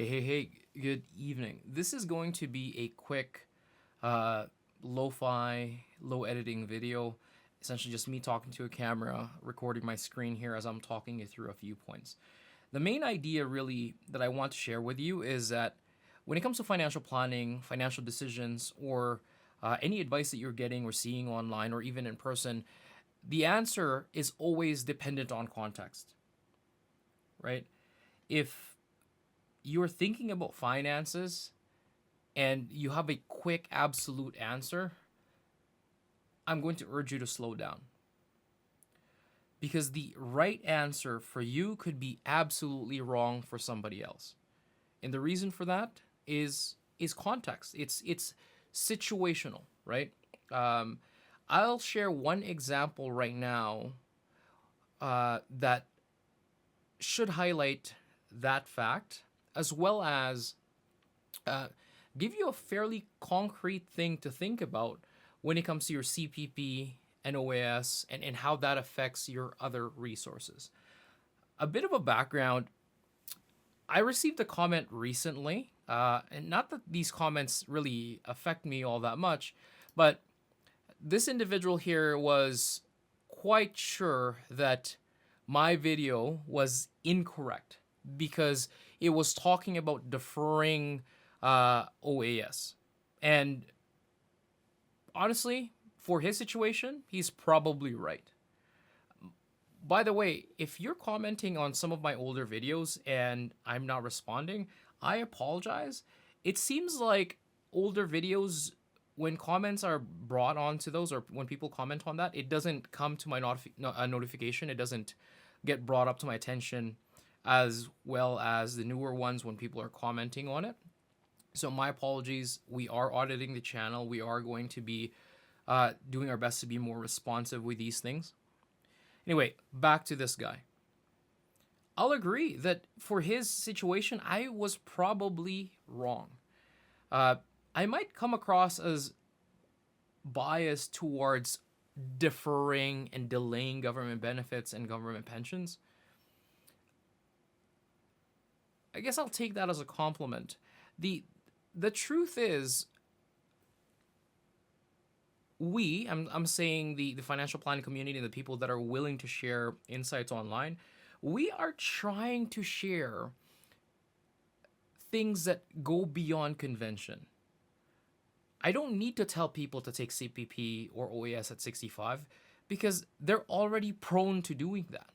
Hey, good evening. This is going to be a quick, lo-fi, low editing video. Essentially just me talking to a camera, recording my screen here as I'm talking you through a few points. The main idea really that I want to share with you is that when it comes to financial planning, financial decisions, or any advice that you're getting or seeing online or even in person, the answer is always dependent on context, right? If you're thinking about finances and you have a quick absolute answer, I'm going to urge you to slow down. Because the right answer for you could be absolutely wrong for somebody else. And the reason for that is context. It's situational, right? Um, I'll share one example right now that should highlight that fact, as well as uh, give you a fairly concrete thing to think about when it comes to your CPP and OAS and how that affects your other resources. A bit of a background, I received a comment recently, and not that these comments really affect me all that much, but this individual here was quite sure that my video was incorrect because it was talking about deferring OAS. And honestly, for his situation, he's probably right. By the way, if you're commenting on some of my older videos and I'm not responding, I apologize. It seems like older videos, when comments are brought onto those or when people comment on that, it doesn't come to my notification. It doesn't get brought up to my attention as well as the newer ones when people are commenting on it. So my apologies. We are auditing the channel. We are going to be doing our best to be more responsive with these things. Anyway, back to this guy. I'll agree that for his situation, I was probably wrong. Uh, I might come across as biased towards deferring and delaying government benefits and government pensions. I guess I'll take that as a compliment. The truth is, I'm saying the financial planning community and the people that are willing to share insights online, we are trying to share things that go beyond convention. I don't need to tell people to take CPP or OAS at 65 because they're already prone to doing that.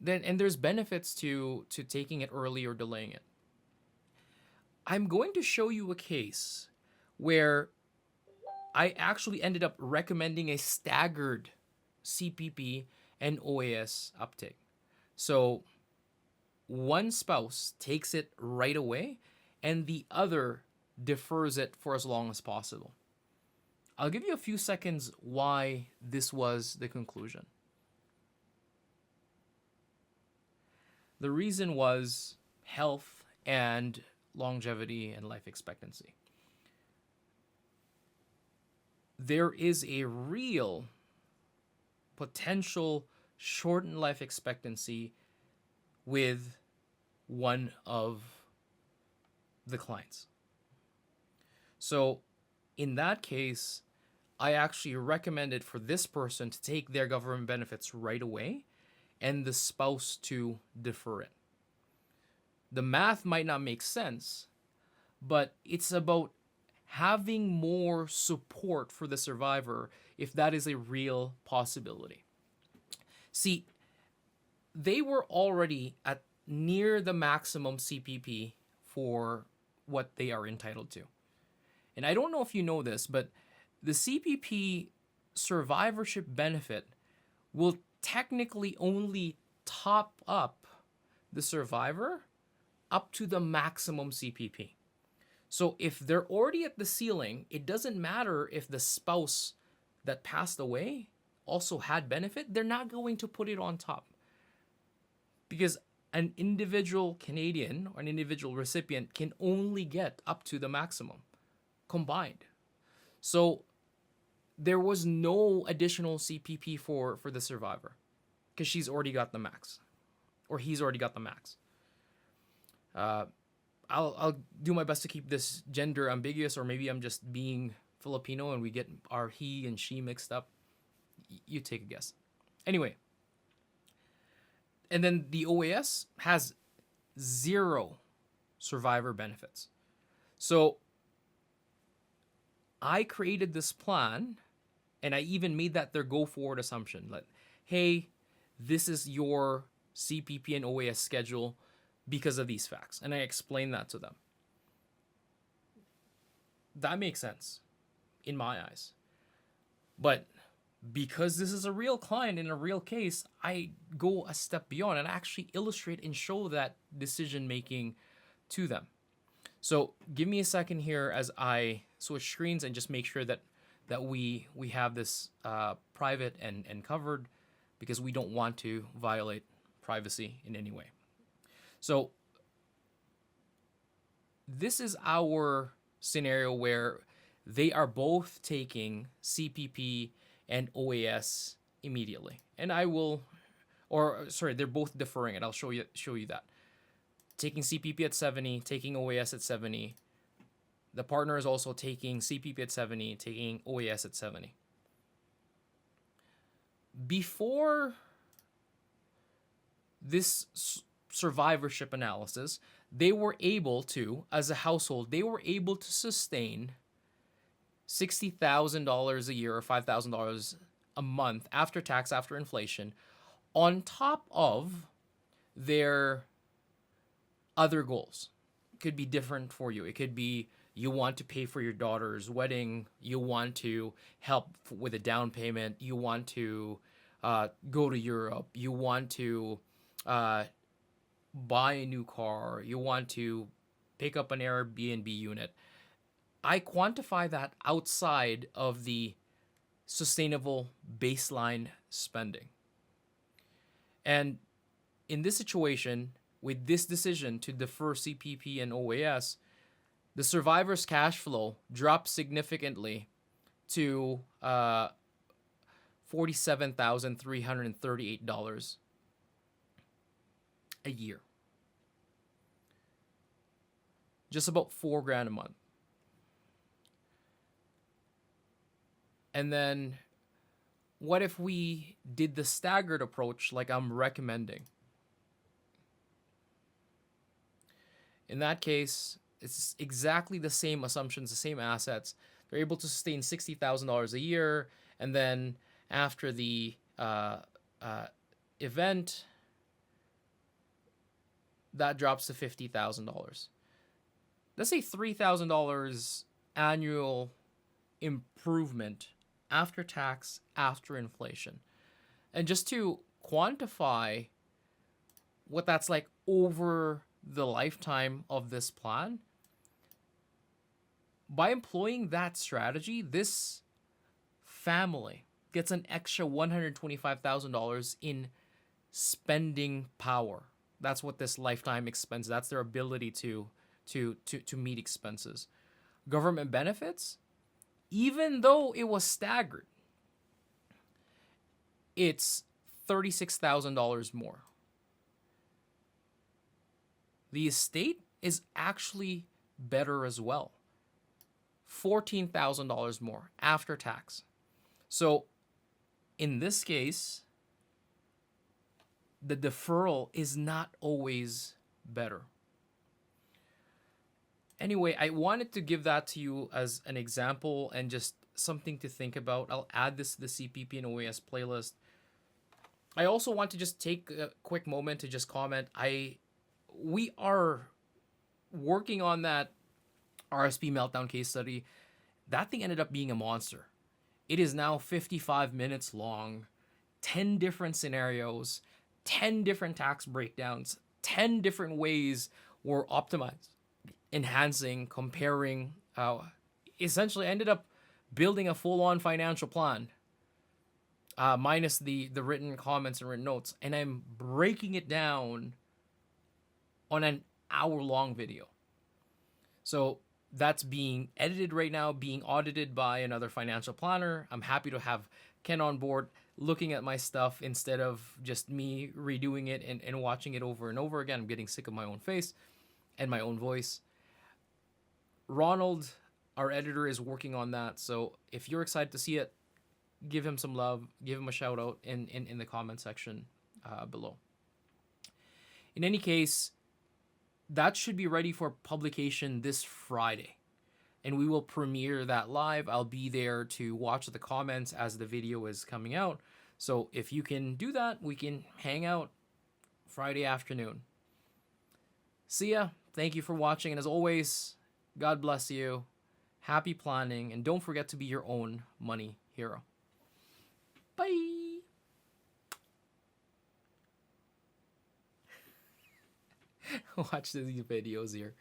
And there's benefits to taking it early or delaying it. I'm going to show you a case where I actually ended up recommending a staggered CPP and OAS uptake. So one spouse takes it right away and the other defers it for as long as possible. I'll give you a few seconds why this was the conclusion. The reason was health and longevity and life expectancy. There is a real potential shortened life expectancy with one of the clients. So in that case, I actually recommended for this person to take their government benefits right away and the spouse to defer it. The math might not make sense, but it's about having more support for the survivor if that is a real possibility. See, they were already at near the maximum CPP for what they are entitled to. And I don't know if you know this, but the CPP survivorship benefit will technically only top up the survivor up to the maximum CPP. So if they're already at the ceiling, it doesn't matter if the spouse that passed away also had benefit, they're not going to put it on top. Because an individual Canadian or an individual recipient can only get up to the maximum combined. So there was no additional CPP for the survivor because she's already got the max or he's already got the max. Uh, I'll do my best to keep this gender ambiguous, or maybe I'm just being Filipino and we get our he and she mixed up. You take a guess. Anyway, and then the OAS has zero survivor benefits. So I created this plan, and I even made that their go forward assumption. Like, hey, this is your CPP and OAS schedule because of these facts. And I explained that to them. That makes sense in my eyes. But because this is a real client in a real case, I go a step beyond and actually illustrate and show that decision making to them. So give me a second here as I switch screens and just make sure that we have this private and covered, because we don't want to violate privacy in any way. So this is our scenario where they are both taking CPP and OAS immediately. And I will, or sorry, they're both deferring it. I'll show you that. Taking CPP at 70, taking OAS at 70. The partner is also taking CPP at 70, taking OAS at 70. Before this survivorship analysis, they were able to, as a household, they were able to sustain $60,000 a year or $5,000 a month after tax, after inflation, on top of their other goals. It could be different for you. It could be you want to pay for your daughter's wedding, you want to help with a down payment, you want to go to Europe, you want to buy a new car, you want to pick up an Airbnb unit. I quantify that outside of the sustainable baseline spending. And in this situation, with this decision to defer CPP and OAS, the survivor's cash flow dropped significantly to $47,338 a year. Just about $4,000 a month. And then what if we did the staggered approach like I'm recommending? In that case, it's exactly the same assumptions, the same assets. They're able to sustain $60,000 a year, and then after the event, that drops to $50,000. Let's say $3,000 annual improvement after tax, after inflation. And just to quantify what that's like over the lifetime of this plan, by employing that strategy, this family gets an extra $125,000 in spending power. That's what this lifetime expense, that's their ability to meet expenses. Government benefits, even though it was staggered, it's $36,000 more. The estate is actually better as well. $14,000 more after tax. So in this case, the deferral is not always better. Anyway, I wanted to give that to you as an example and just something to think about. I'll add this to the CPP and OAS playlist. I also want to just take a quick moment to just comment. We are working on that RSP meltdown case study. That thing ended up being a monster. It is now 55 minutes long, 10 different scenarios, 10 different tax breakdowns, 10 different ways we're optimized, enhancing, comparing. Essentially, I ended up building a full-on financial plan, minus the written comments and written notes, and I'm breaking it down on an hour-long video. So that's being edited right now, being audited by another financial planner. I'm happy to have Ken on board looking at my stuff instead of just me redoing it and watching it over and over again. I'm getting sick of my own face. and my own voice. Ronald, our editor, is working on that. So if you're excited to see it, give him some love, give him a shout out in the comment section below. In any case, that should be ready for publication this Friday. And we will premiere that live. I'll be there to watch the comments as the video is coming out. So if you can do that, we can hang out Friday afternoon. See ya. Thank you for watching. And as always, God bless you. Happy planning. And don't forget to be your own money hero. Bye. Watch these videos here.